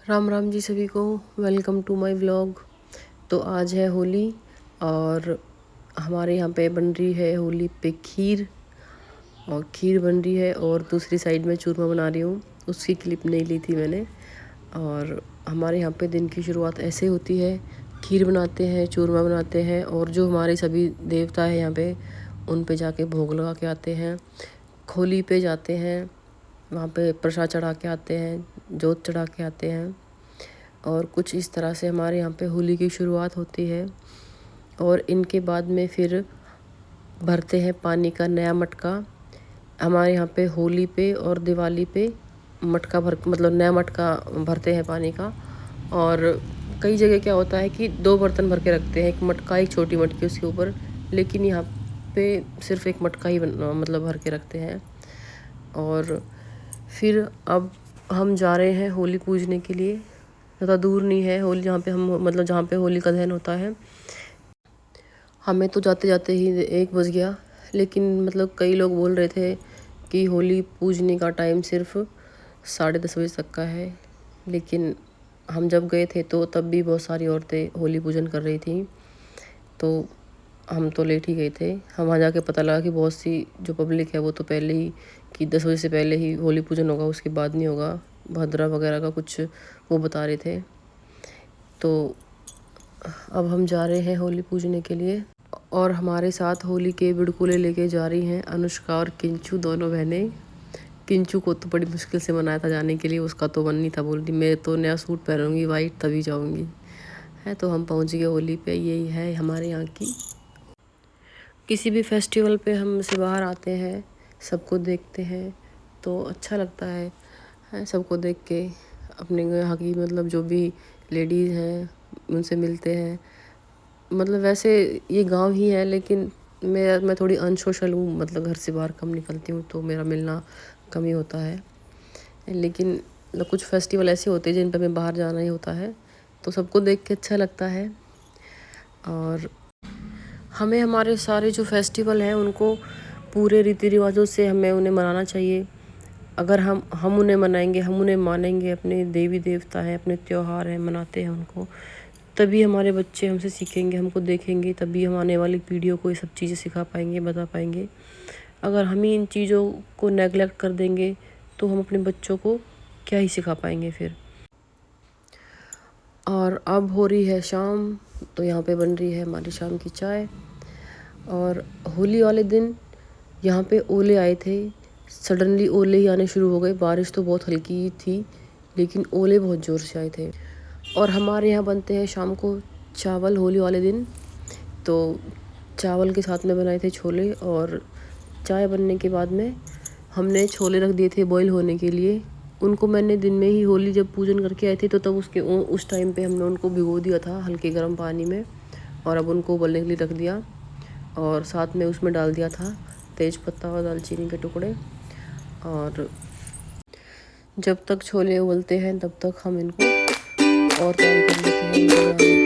राम राम जी सभी को। Welcome to my vlog. तो आज है होली और हमारे यहाँ पे बन रही है होली पे खीर। और खीर बन रही है और दूसरी साइड में चूरमा बना रही हूँ। उसकी क्लिप नहीं ली थी मैंने। और हमारे यहाँ पे दिन की शुरुआत ऐसे होती है, खीर बनाते हैं, चूरमा बनाते हैं और जो हमारे सभी देवता है यहाँ पे उन पे जाके भोग लगा के आते हैं। खोली पे जाते हैं, वहाँ पे प्रसाद चढ़ा के आते हैं, जोत चढ़ा के आते हैं। और कुछ इस तरह से हमारे यहाँ पे होली की शुरुआत होती है। और इनके बाद में फिर भरते हैं पानी का नया मटका। हमारे यहाँ पे होली पे और दिवाली पे मटका मतलब नया मटका भरते हैं पानी का। और कई जगह क्या होता है कि 2 बर्तन भर के रखते हैं, एक मटका एक छोटी मटकी उसके ऊपर। लेकिन यहाँ पे सिर्फ एक मटका ही मतलब भर के रखते हैं। और फिर अब हम जा रहे हैं होली पूजने के लिए। ज़्यादा दूर नहीं है होली, जहाँ पे हम मतलब जहाँ पे होली का दहन होता है। हमें तो जाते जाते ही 1 बज गया। लेकिन मतलब कई लोग बोल रहे थे कि होली पूजने का टाइम सिर्फ 10:30 बजे तक का है। लेकिन हम जब गए थे तो तब भी बहुत सारी औरतें होली पूजन कर रही थी। तो हम तो लेट ही गए थे। हम वहाँ जाके पता लगा कि बहुत सी जो पब्लिक है वो तो पहले ही कि 10 बजे से पहले ही होली पूजन होगा, उसके बाद नहीं होगा। भद्रा वगैरह का कुछ वो बता रहे थे। तो अब हम जा रहे हैं होली पूजने के लिए। और हमारे साथ होली के बिड़कुले लेके जा रही हैं अनुष्का और किंचू, दोनों बहनें। किंचू को तो बड़ी मुश्किल से मनाया था जाने के लिए, उसका तो मन नहीं था। बोल रही मैं तो नया सूट पहनूंगी वाइट तभी जाऊंगी। है तो हम पहुंच गए होली पे। यही है हमारे यहाँ की। किसी भी फेस्टिवल पे हम से बाहर आते हैं, सबको देखते हैं तो अच्छा लगता है सबको देख के। अपने यहाँ की मतलब जो भी लेडीज़ हैं उनसे मिलते हैं। मतलब वैसे ये गांव ही है लेकिन मैं थोड़ी अनसोशल हूँ, मतलब घर से बाहर कम निकलती हूँ तो मेरा मिलना कम ही होता है। लेकिन मतलब कुछ फेस्टिवल ऐसे होते हैं जिन पर मैं बाहर जाना ही होता है तो सबको देख के अच्छा लगता है। और हमें हमारे सारे जो फेस्टिवल हैं उनको पूरे रीति रिवाजों से हमें उन्हें मनाना चाहिए। अगर हम उन्हें मनाएंगे, हम उन्हें मानेंगे, अपने देवी देवता हैं, अपने त्यौहार हैं, मनाते हैं उनको, तभी हमारे बच्चे हमसे सीखेंगे, हमको देखेंगे। तभी हम आने वाली पीढ़ियों को ये सब चीज़ें सिखा पाएंगे, बता पाएंगे। अगर हम ही इन चीज़ों को नेगलेक्ट कर देंगे तो हम अपने बच्चों को क्या ही सिखा पाएंगे फिर। और अब हो रही है शाम, तो यहाँ पे बन रही है हमारी शाम की चाय। और होली वाले दिन यहाँ पे ओले आए थे। सडनली ओले ही आने शुरू हो गए। बारिश तो बहुत हल्की ही थी लेकिन ओले बहुत ज़ोर से आए थे। और हमारे यहाँ बनते हैं शाम को चावल होली वाले दिन। तो चावल के साथ में बनाए थे छोले। और चाय बनने के बाद में हमने छोले रख दिए थे बॉईल होने के लिए। उनको मैंने दिन में ही होली जब पूजन करके आए थे तो तब उस टाइम पे हमने उनको भिगो दिया था हल्के गर्म पानी में। और अब उनको उबलने के लिए रख दिया। और साथ में उसमें डाल दिया था तेज पत्ता और दालचीनी के टुकड़े। और जब तक छोले उबलते हैं तब तक हम इनको और तैयारी कर लेते हैं इनको बनाने की।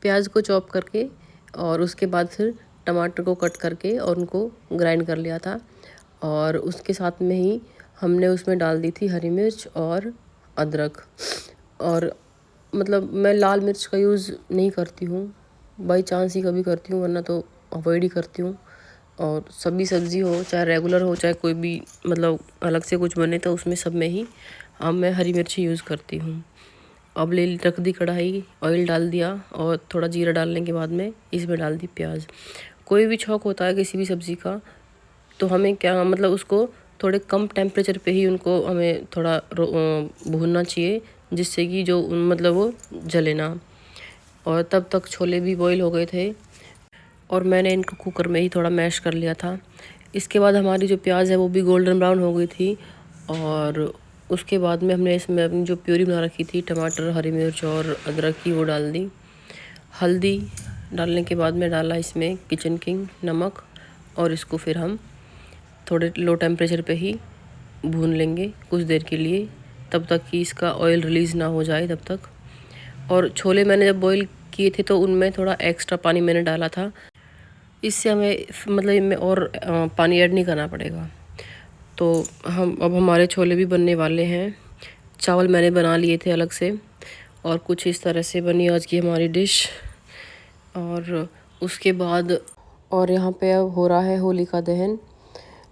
प्याज को चॉप करके और उसके बाद फिर टमाटर को कट करके और उनको ग्राइंड कर लिया था। और उसके साथ में ही हमने उसमें डाल दी थी हरी मिर्च और अदरक। और मतलब मैं लाल मिर्च का यूज़ नहीं करती हूँ, बाई चांस ही कभी करती हूँ, वरना तो अवॉइड ही करती हूँ। और सभी सब्ज़ी हो, चाहे रेगुलर हो, चाहे कोई भी मतलब अलग से कुछ बने तो उसमें सब में ही मैं हरी मिर्च ही यूज़ करती हूँ। अब ले रख दी कढ़ाई, ऑयल डाल दिया और थोड़ा जीरा डालने के बाद में इसमें डाल दी प्याज। कोई भी छौंक होता है किसी भी सब्ज़ी का तो हमें क्या मतलब उसको थोड़े कम टेम्परेचर पे ही उनको हमें थोड़ा भूनना चाहिए, जिससे कि जो मतलब वो जले ना। और तब तक छोले भी बॉईल हो गए थे और मैंने इनको कुकर में ही थोड़ा मैश कर लिया था। इसके बाद हमारी जो प्याज है वो भी गोल्डन ब्राउन हो गई थी। और उसके बाद में हमने इसमें अपनी जो प्यूरी बना रखी थी टमाटर, हरी मिर्च और अदरक की, वो डाल दी। हल्दी डालने के बाद में डाला इसमें किचन किंग नमक, और इसको फिर हम थोड़े लो टेम्परेचर पे ही भून लेंगे कुछ देर के लिए, तब तक कि इसका ऑयल रिलीज़ ना हो जाए तब तक। और छोले मैंने जब बॉईल किए थे तो उनमें थोड़ा एक्स्ट्रा पानी मैंने डाला था, इससे हमें मतलब इनमें और पानी ऐड नहीं करना पड़ेगा। तो अब हमारे छोले भी बनने वाले हैं। चावल मैंने बना लिए थे अलग से, और कुछ इस तरह से बनी आज की हमारी डिश। और उसके बाद और यहाँ पे अब हो रहा है होलिका दहन।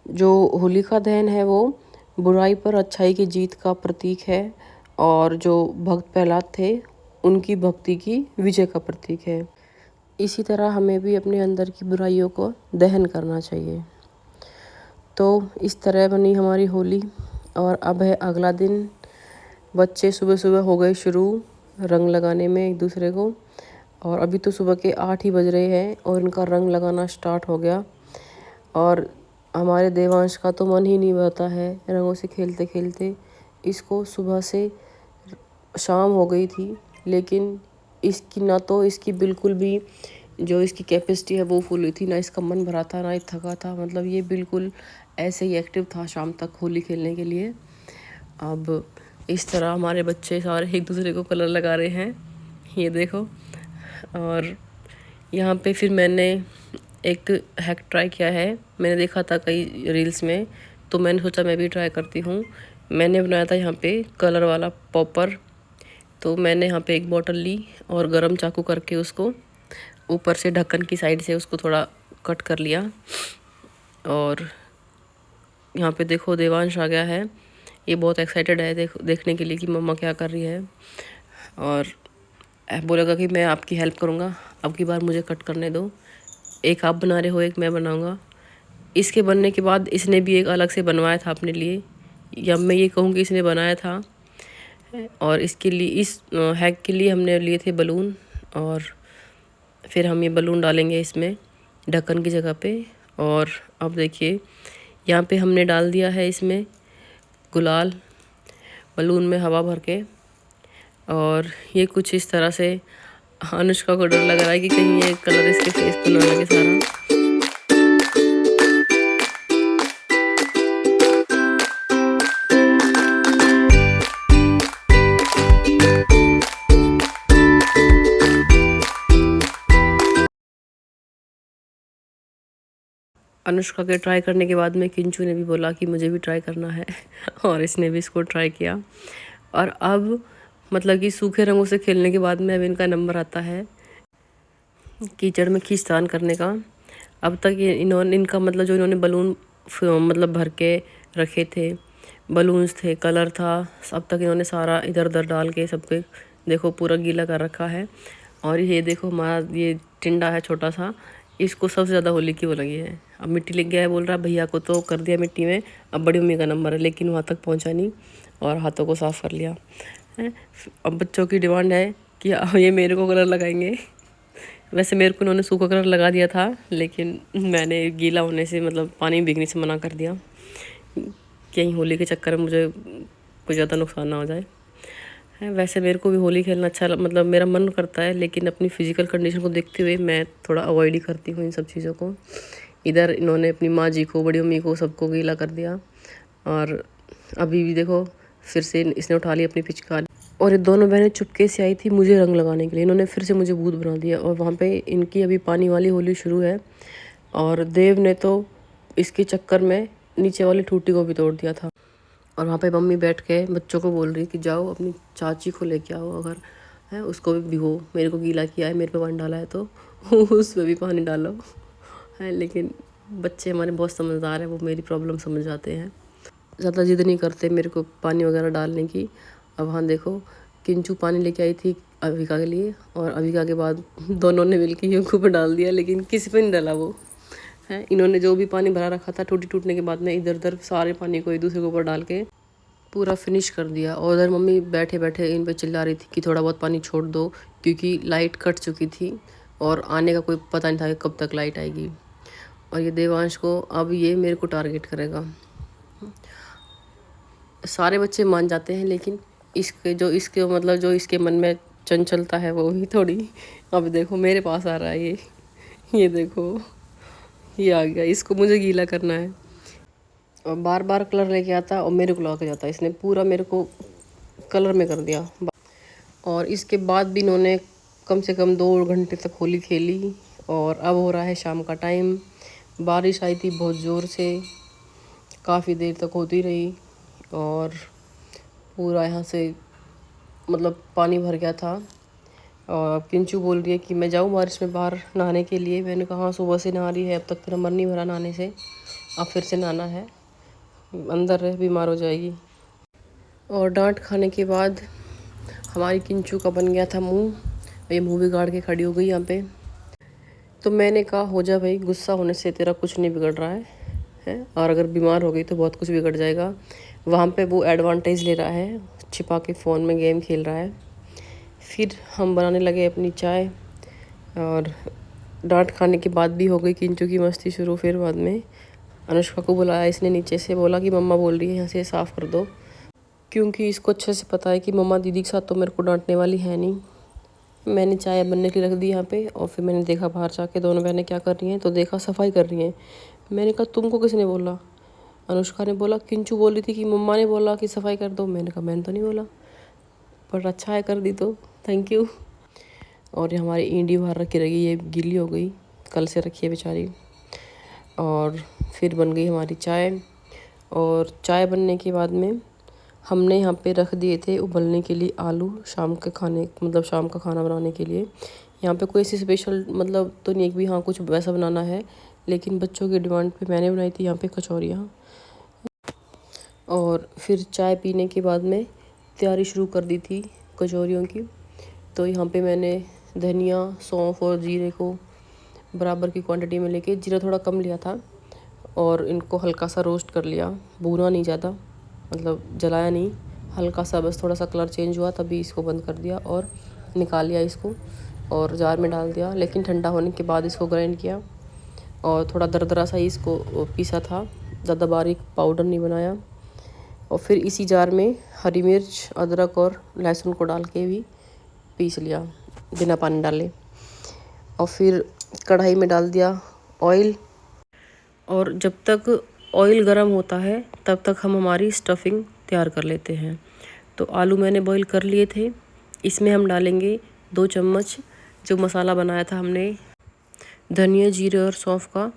जो होलिका दहन है वो बुराई पर अच्छाई की जीत का प्रतीक है, और जो भक्त प्रहलाद थे उनकी भक्ति की विजय का प्रतीक है। इसी तरह हमें भी अपने अंदर की बुराइयों को दहन करना चाहिए। तो इस तरह बनी हमारी होली। और अब है अगला दिन। बच्चे सुबह सुबह हो गए शुरू रंग लगाने में एक दूसरे को, और अभी तो सुबह के 8 ही बज रहे हैं और इनका रंग लगाना स्टार्ट हो गया। और हमारे देवांश का तो मन ही नहीं भरता है रंगों से खेलते खेलते। इसको सुबह से शाम हो गई थी, लेकिन इसकी ना तो इसकी बिल्कुल भी जो इसकी कैपेसिटी है वो फुल हुई थी, ना इसका मन भरा था ना ही थका था। मतलब ये बिल्कुल ऐसे ही एक्टिव था शाम तक होली खेलने के लिए। अब इस तरह हमारे बच्चे सारे एक दूसरे को कलर लगा रहे हैं, ये देखो। और यहाँ पे फिर मैंने एक हैक ट्राई किया है, मैंने देखा था कई रील्स में, तो मैंने सोचा मैं भी ट्राई करती हूँ। मैंने बनाया था यहाँ पे कलर वाला पॉपर। तो मैंने यहाँ पे एक बॉटल ली और गरम चाकू करके उसको ऊपर से ढक्कन की साइड से उसको थोड़ा कट कर लिया। और यहाँ पे देखो देवांश आ गया है, ये बहुत एक्साइटेड है देखने के लिए कि मम्मा क्या कर रही है। और बोलेगा कि मैं आपकी हेल्प करूँगा, अब की बार मुझे कट करने दो। एक आप बना रहे हो, एक मैं बनाऊँगा। इसके बनने के बाद इसने भी एक अलग से बनवाया था अपने लिए, या मैं ये कहूँ कि इसने बनाया था। और इसके लिए इस हैक के लिए हमने लिए थे बलून, और फिर हम ये बलून डालेंगे इसमें ढक्कन की जगह पे। और अब देखिए यहाँ पे हमने डाल दिया है इसमें गुलाल बलून में हवा भर के। और ये कुछ इस तरह से अनुष्का को डर लग रहा है कि कहीं ये कलर इसके फेस पे ना लगे सारा। अनुष्का के ट्राई करने के बाद में किंचू ने भी बोला कि मुझे भी ट्राई करना है और इसने भी इसको ट्राई किया। और अब मतलब कि सूखे रंगों से खेलने के बाद में अब इनका नंबर आता है कीचड़ में खींचतान करने का। अब तक इनका मतलब जो इन्होंने बलून मतलब भर के रखे थे, बलून्स थे, कलर था, अब तक इन्होंने सारा इधर उधर डाल के सबके देखो पूरा गीला कर रखा है। और ये देखो हमारा ये टिंडा है छोटा सा, इसको सबसे ज़्यादा होली की वो लगी है। अब मिट्टी लग गया है, बोल रहा भैया को तो कर दिया मिट्टी में, अब बड़ी मम्मी का नंबर है, लेकिन वहाँ तक पहुँचा नहीं और हाथों को साफ़ कर लिया है। अब बच्चों की डिमांड है कि ये मेरे को कलर लगाएंगे। वैसे मेरे को उन्होंने सूखा कलर लगा दिया था, लेकिन मैंने गीला होने से मतलब पानी भीगने से मना कर दिया, कहीं होली के चक्कर में मुझे कोई ज़्यादा नुकसान ना हो जाए। वैसे मेरे को भी होली खेलना अच्छा मतलब मेरा मन करता है, लेकिन अपनी फ़िज़िकल कंडीशन को देखते हुए मैं थोड़ा अवॉइड ही करती हूँ इन सब चीज़ों को। इधर इन्होंने अपनी माँ जी को, बड़ी मम्मी को, सबको गीला कर दिया। और अभी भी देखो फिर से इसने उठा ली अपनी पिचकारी, और ये दोनों बहनें चुपके से आई थी मुझे रंग लगाने के लिए। इन्होंने फिर से मुझे भूत बना दिया, और वहाँ पे इनकी अभी पानी वाली होली शुरू है। और देव ने तो इसके चक्कर में नीचे वाली टूटी को भी तोड़ दिया था। और वहाँ पे मम्मी बैठ के बच्चों को बोल रही कि जाओ अपनी चाची को लेके आओ, अगर है उसको भी भिगो, मेरे को गीला किया है, मेरे पे पानी डाला है तो उसमें भी पानी डालो है। लेकिन बच्चे हमारे बहुत समझदार हैं, वो मेरी प्रॉब्लम समझ जाते हैं, ज़्यादा जिद नहीं करते मेरे को पानी वगैरह डालने की। अब हाँ देखो किंचू पानी लेके आई थी अविका के लिए, और अविका के बाद दोनों ने मिलकर यूको पर डाल दिया, लेकिन किसी पे नहीं डाला वो है। इन्होंने जो भी पानी भरा रखा था टूटी टूटने के बाद में इधर उधर सारे पानी को एक दूसरे के ऊपर डाल के पूरा फिनिश कर दिया। और उधर मम्मी बैठे बैठे इन पे चिल्ला रही थी कि थोड़ा बहुत पानी छोड़ दो, क्योंकि लाइट कट चुकी थी और आने का कोई पता नहीं था कि कब तक लाइट आएगी। और ये देवांश को अब ये मेरे को टारगेट करेगा। सारे बच्चे मान जाते हैं, लेकिन इसके मतलब जो इसके मन में चंचलता है वो भी थोड़ी। अब देखो मेरे पास आ रहा है ये देखो, ये आ गया, इसको मुझे गीला करना है। और बार बार कलर लेके आता और मेरे को लगा के जाता, इसने पूरा मेरे को कलर में कर दिया। और इसके बाद भी इन्होंने कम से कम 2 घंटे तक होली खेली। और अब हो रहा है शाम का टाइम। बारिश आई थी बहुत ज़ोर से, काफ़ी देर तक होती रही और पूरा यहाँ से मतलब पानी भर गया था। और किंचू बोल रही है कि मैं जाऊँ बारिश में बाहर नहाने के लिए। मैंने कहा हाँ, सुबह से नहा रही है, अब तक तेरा मन नहीं भरा नहाने से, अब फिर से नहाना है, अंदर रह बीमार हो जाएगी। और डांट खाने के बाद हमारी किंचू का बन गया था मुंह, ये मुंह बिगाड़ के खड़ी हो गई यहाँ पे। तो मैंने कहा हो जा भाई, गुस्सा होने से तेरा कुछ नहीं बिगड़ रहा है, और अगर बीमार हो गई तो बहुत कुछ बिगड़ जाएगा। वहाँ पे वो एडवांटेज ले रहा है, छिपा के फ़ोन में गेम खेल रहा है। फिर हम बनाने लगे अपनी चाय, और डांट खाने के बाद भी हो गई किंचू की मस्ती शुरू। फिर बाद में अनुष्का को बुलाया इसने नीचे से, बोला कि मम्मा बोल रही है यहाँ से साफ़ कर दो, क्योंकि इसको अच्छे से पता है कि मम्मा दीदी के साथ तो मेरे को डांटने वाली है नहीं। मैंने चाय बनने के लिए रख दी यहाँ पे, और फिर मैंने देखा बाहर जाके दोनों बहनें क्या कर रही हैं, तो देखा सफाई कर रही हैं। मैंने कहा तुमको किसने बोला? अनुष्का ने बोला किंचू बोल रही थी कि मम्मा ने बोला कि सफाई कर दो। मैंने कहा मैंने तो नहीं बोला, पर अच्छा है कर दी तो थैंक यू। और ये हमारी ईंडी बाहर रखी रही, ये गीली हो गई, कल से रखी है बेचारी। और फिर बन गई हमारी चाय। और चाय बनने के बाद में हमने यहाँ पे रख दिए थे उबलने के लिए आलू, शाम के खाने मतलब शाम का खाना बनाने के लिए। यहाँ पे कोई ऐसी स्पेशल मतलब तो नहीं कि हाँ कुछ वैसा बनाना है, लेकिन बच्चों की डिमांड पे मैंने बनाई थी यहाँ पे कचौरियाँ। और फिर चाय पीने के बाद में तैयारी शुरू कर दी थी कचौरियों की। तो यहाँ पे मैंने धनिया, सौंफ और जीरे को बराबर की क्वांटिटी में लेके, जीरा थोड़ा कम लिया था, और इनको हल्का सा रोस्ट कर लिया, भूना नहीं ज़्यादा, मतलब जलाया नहीं, हल्का सा बस थोड़ा सा कलर चेंज हुआ तभी इसको बंद कर दिया और निकाल लिया इसको, और जार में डाल दिया। लेकिन ठंडा होने के बाद इसको ग्राइंड किया, और थोड़ा दरदरा सा ही इसको पीसा था, ज़्यादा बारीक पाउडर नहीं बनाया। और फिर इसी जार में हरी मिर्च, अदरक और लहसुन को डाल के भी पीस लिया बिना पानी डाले। और फिर कढ़ाई में डाल दिया ऑयल, और जब तक ऑयल गर्म होता है तब तक हम हमारी स्टफिंग तैयार कर लेते हैं। तो आलू मैंने बॉईल कर लिए थे, इसमें हम डालेंगे 2 चम्मच जो मसाला बनाया था हमने धनिया, जीरे और सौंफ का।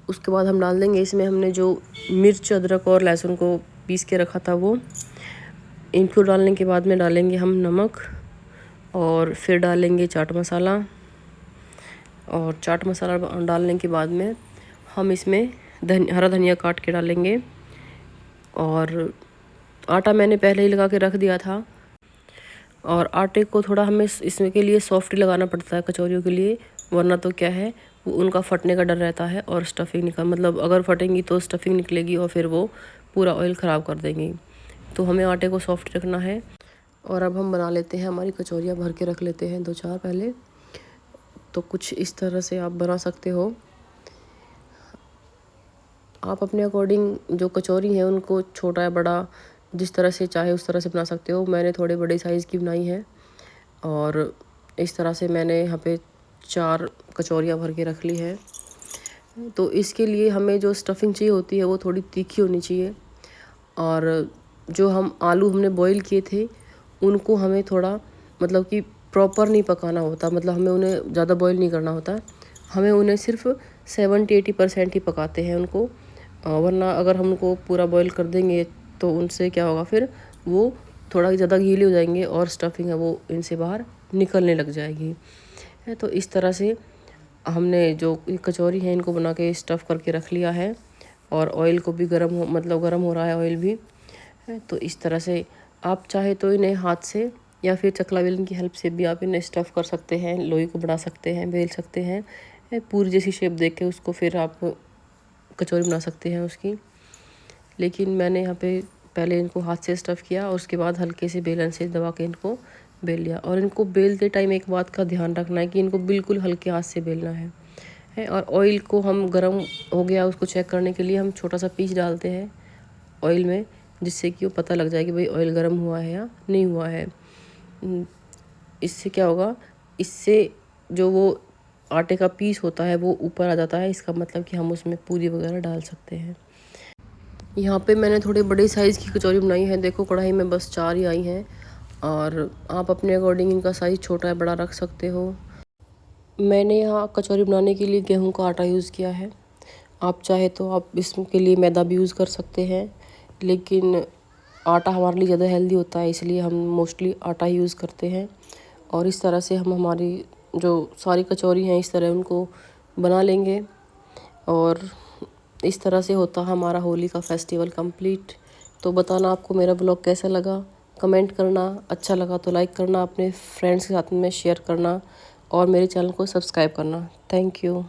उसके बाद हम डाल देंगे इसमें हमने जो मिर्च, अदरक और लहसुन को पीस के रखा था वो। इनको डालने के बाद में डालेंगे हम नमक, और फिर डालेंगे चाट मसाला। और चाट मसाला डालने के बाद में हम इसमें हरा धनिया काट के डालेंगे। और आटा मैंने पहले ही लगा के रख दिया था, और आटे को थोड़ा हमें इसमें के लिए सॉफ्ट ही लगाना पड़ता है कचौरियों के लिए, वरना तो क्या है वो उनका फटने का डर रहता है, और स्टफिंग निकल मतलब अगर फटेंगी तो स्टफिंग निकलेगी और फिर वो पूरा ऑयल ख़राब कर देंगी। तो हमें आटे को सॉफ्ट रखना है। और अब हम बना लेते हैं, हमारी कचौरियाँ भर के रख लेते हैं 2-4 पहले। तो कुछ इस तरह से आप बना सकते हो। आप अपने अकॉर्डिंग जो कचौरी है उनको छोटा या बड़ा जिस तरह से चाहे उस तरह से बना सकते हो। मैंने थोड़े बड़े साइज़ की बनाई है, और इस तरह से मैंने यहाँ पे 4 कचौरियाँ भर के रख ली है। तो इसके लिए हमें जो स्टफिंग चाहिए होती है वो थोड़ी तीखी होनी चाहिए, और जो हम आलू हमने बॉईल किए थे उनको हमें थोड़ा मतलब कि प्रॉपर नहीं पकाना होता, मतलब हमें उन्हें ज़्यादा बॉईल नहीं करना होता, हमें उन्हें सिर्फ 70-80% ही पकाते हैं उनको। वरना अगर हम उनको पूरा बॉईल कर देंगे तो उनसे क्या होगा, फिर वो थोड़ा ज़्यादा गीले हो जाएंगे और स्टफिंग है वो इनसे बाहर निकलने लग जाएगी। है तो इस तरह से हमने जो कचौरी है इनको बना के स्टफ़ करके रख लिया है, और ऑयल को भी गर्म हो रहा है ऑयल भी है। तो इस तरह से आप चाहे तो इन्हें हाथ से या फिर चकला बेलन की हेल्प से भी आप इन्हें स्टफ़ कर सकते हैं, लोई को बढ़ा सकते हैं, बेल सकते हैं, पूरी जैसी शेप देख के उसको फिर आप कचौरी बना सकते हैं उसकी। लेकिन मैंने यहाँ पे पहले इनको हाथ से स्टफ़ किया और उसके बाद हल्के से बेलन से दबा के इनको बेल लिया। और इनको बेलते टाइम एक बात का ध्यान रखना है कि इनको बिल्कुल हल्के हाथ से बेलना है। और ऑयल को हम गर्म हो गया उसको चेक करने के लिए हम छोटा सा पीस डालते हैं ऑयल में, जिससे कि वो पता लग जाए कि भाई ऑयल गर्म हुआ है या नहीं हुआ है। इससे क्या होगा, इससे जो वो आटे का पीस होता है वो ऊपर आ जाता है। इसका मतलब कि हम उसमें पूरी वगैरह डाल सकते हैं। यहाँ पे मैंने थोड़े बड़े साइज़ की कचौरी बनाई है। देखो कढ़ाई में बस 4 ही आई हैं और आप अपने अकॉर्डिंग इनका साइज़ छोटा या बड़ा रख सकते हो। मैंने यहाँ कचौरी बनाने के लिए गेहूं का आटा यूज़ किया है। आप चाहे तो आप इसके लिए मैदा भी यूज़ कर सकते हैं, लेकिन आटा हमारे लिए ज़्यादा हेल्दी होता है, इसलिए हम मोस्टली आटा ही यूज़ करते हैं। और इस तरह से हम हमारी जो सारी कचौरी हैं इस तरह उनको बना लेंगे। और इस तरह से होता हमारा होली का फेस्टिवल कंप्लीट। तो बताना आपको मेरा ब्लॉग कैसा लगा, कमेंट करना। अच्छा लगा तो लाइक करना, अपने फ्रेंड्स के साथ में शेयर करना और मेरे चैनल को सब्सक्राइब करना। Thank you.